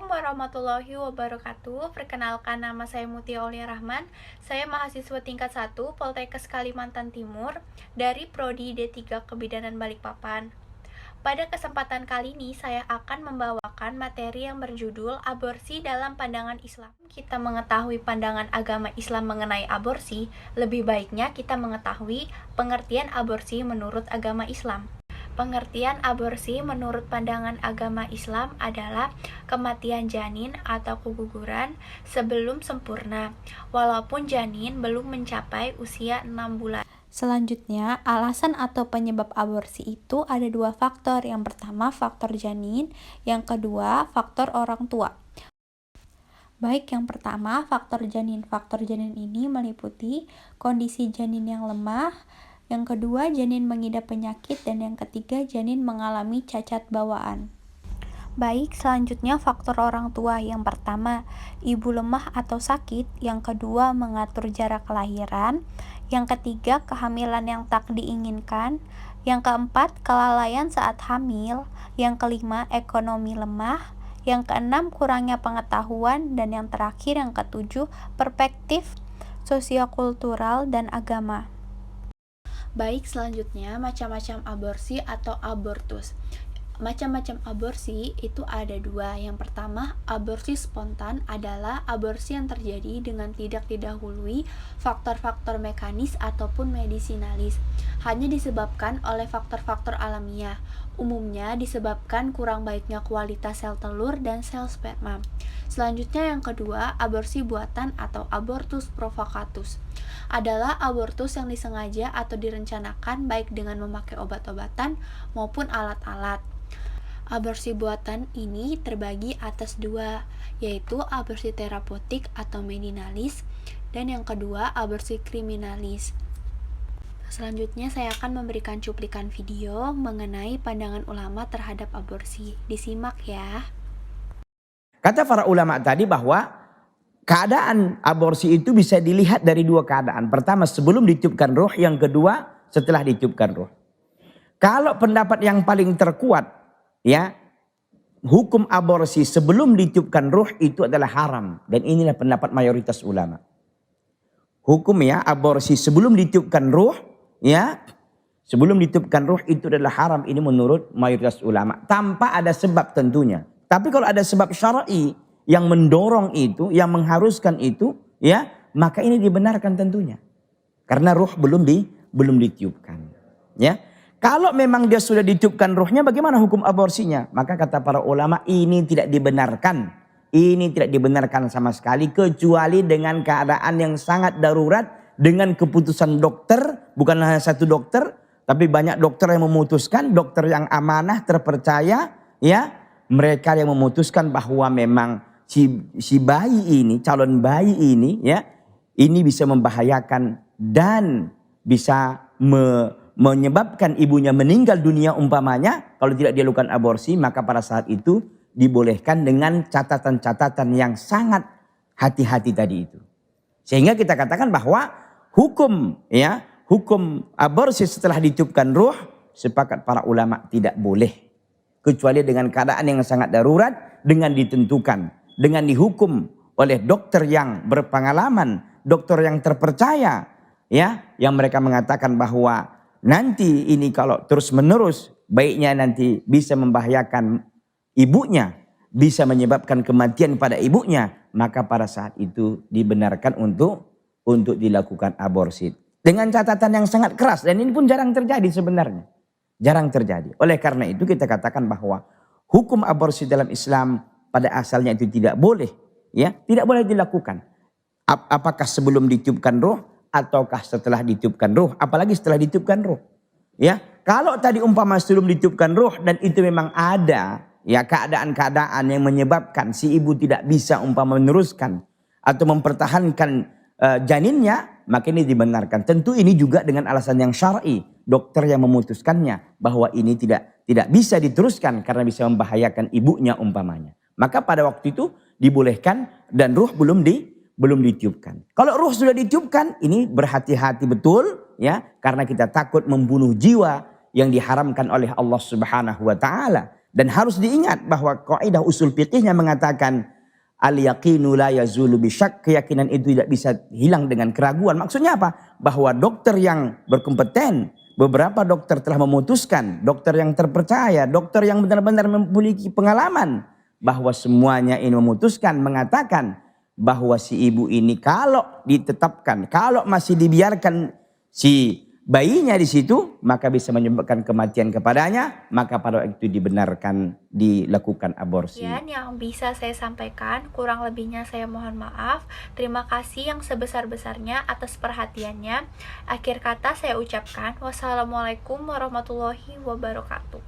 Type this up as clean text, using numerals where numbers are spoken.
Assalamualaikum warahmatullahi wabarakatuh. Perkenalkan, nama saya Mutia Aulia Rahman. Saya mahasiswa tingkat 1 Poltekkes Kalimantan Timur dari Prodi D3 Kebidanan Balikpapan. Pada kesempatan kali ini saya akan membawakan materi yang berjudul Aborsi dalam Pandangan Islam. Kita mengetahui pandangan agama Islam mengenai aborsi, lebih baiknya kita mengetahui pengertian aborsi menurut agama Islam. Pengertian aborsi menurut pandangan agama Islam adalah kematian janin atau keguguran sebelum sempurna, walaupun janin belum mencapai usia 6 bulan. Selanjutnya, alasan atau penyebab aborsi itu ada 2 faktor. Yang pertama, faktor janin. Yang kedua, faktor orang tua. Baik, yang pertama, faktor janin. Faktor janin ini meliputi kondisi janin yang lemah, yang kedua, janin mengidap penyakit, dan yang ketiga, janin mengalami cacat bawaan. Baik, selanjutnya faktor orang tua. Yang pertama, ibu lemah atau sakit. Yang kedua, mengatur jarak kelahiran. Yang ketiga, kehamilan yang tak diinginkan. Yang keempat, kelalaian saat hamil. Yang kelima, ekonomi lemah. Yang keenam, kurangnya pengetahuan. Dan yang terakhir, yang ketujuh, perspektif sosiokultural dan agama. Baik, selanjutnya macam-macam aborsi atau abortus. Macam-macam aborsi itu ada 2. Yang pertama, aborsi spontan adalah aborsi yang terjadi dengan tidak didahului faktor-faktor mekanis ataupun medisinalis, hanya disebabkan oleh faktor-faktor alamiah. Umumnya disebabkan kurang baiknya kualitas sel telur dan sel sperma. Selanjutnya yang kedua, aborsi buatan atau abortus provocatus adalah abortus yang disengaja atau direncanakan baik dengan memakai obat-obatan maupun alat-alat. Aborsi buatan ini terbagi atas 2, yaitu aborsi terapeutik atau medinalis, dan yang kedua aborsi kriminalis. Selanjutnya saya akan memberikan cuplikan video mengenai pandangan ulama terhadap aborsi. Disimak ya. Kata para ulama tadi bahwa keadaan aborsi itu bisa dilihat dari 2 keadaan. Pertama, sebelum ditiupkan ruh. Yang kedua, setelah ditiupkan ruh. Kalau pendapat yang paling terkuat, ya, hukum aborsi sebelum ditiupkan ruh itu adalah haram. Dan inilah pendapat mayoritas ulama. Hukum ya, aborsi sebelum ditiupkan ruh, ya, sebelum ditiupkan ruh itu adalah haram. Ini menurut mayoritas ulama. Tanpa ada sebab tentunya. Tapi kalau ada sebab syar'i yang mendorong itu, yang mengharuskan itu, ya, maka ini dibenarkan tentunya. Karena ruh belum ditiupkan. Ya. Kalau memang dia sudah ditiupkan ruhnya, bagaimana hukum aborsinya? Maka kata para ulama, ini tidak dibenarkan. Ini tidak dibenarkan sama sekali, kecuali dengan keadaan yang sangat darurat, dengan keputusan dokter, bukan hanya satu dokter, tapi banyak dokter yang memutuskan, dokter yang amanah, terpercaya, ya, mereka yang memutuskan bahwa memang si bayi ini, calon bayi ini, ya, ini bisa membahayakan dan bisa menyebabkan ibunya meninggal dunia umpamanya. Kalau tidak dilakukan aborsi, maka pada saat itu dibolehkan dengan catatan-catatan yang sangat hati-hati tadi itu. Sehingga kita katakan bahwa hukum, ya, hukum aborsi setelah ditiupkan ruh, sepakat para ulama tidak boleh. Kecuali dengan keadaan yang sangat darurat, dengan ditentukan, dengan dihukum oleh dokter yang berpengalaman, dokter yang terpercaya, ya, yang mereka mengatakan bahwa nanti ini kalau terus menerus, baiknya nanti bisa membahayakan ibunya, bisa menyebabkan kematian pada ibunya, maka pada saat itu dibenarkan untuk dilakukan aborsi. Dengan catatan yang sangat keras, dan ini pun jarang terjadi sebenarnya. Jarang terjadi. Oleh karena itu kita katakan bahwa hukum aborsi dalam Islam pada asalnya itu tidak boleh, ya, tidak boleh dilakukan. Apakah sebelum ditiupkan ruh ataukah setelah ditiupkan ruh, apalagi setelah ditiupkan ruh. Ya, kalau tadi umpama sebelum ditiupkan ruh dan itu memang ada, ya, keadaan-keadaan yang menyebabkan si ibu tidak bisa umpama meneruskan atau mempertahankan janinnya, maka ini dibenarkan. Tentu ini juga dengan alasan yang syar'i, dokter yang memutuskannya bahwa ini tidak bisa diteruskan karena bisa membahayakan ibunya umpamanya. Maka pada waktu itu dibolehkan dan ruh belum ditiupkan. Kalau ruh sudah ditiupkan, ini berhati-hati betul, ya, karena kita takut membunuh jiwa yang diharamkan oleh Allah Subhanahu wa taala. Dan harus diingat bahwa kaidah usul fikihnya mengatakan al-yaqinu la yazulu bisyak, keyakinan itu tidak bisa hilang dengan keraguan. Maksudnya apa? Bahwa dokter yang berkompeten, beberapa dokter telah memutuskan, dokter yang terpercaya, dokter yang benar-benar memiliki pengalaman, bahwa semuanya ini memutuskan, mengatakan bahwa si ibu ini kalau ditetapkan, kalau masih dibiarkan si bayinya di situ, maka bisa menyebabkan kematian kepadanya, maka pada waktu itu dibenarkan dilakukan aborsi. Yang bisa saya sampaikan, kurang lebihnya saya mohon maaf. Terima kasih yang sebesar-besarnya atas perhatiannya. Akhir kata saya ucapkan wassalamualaikum warahmatullahi wabarakatuh.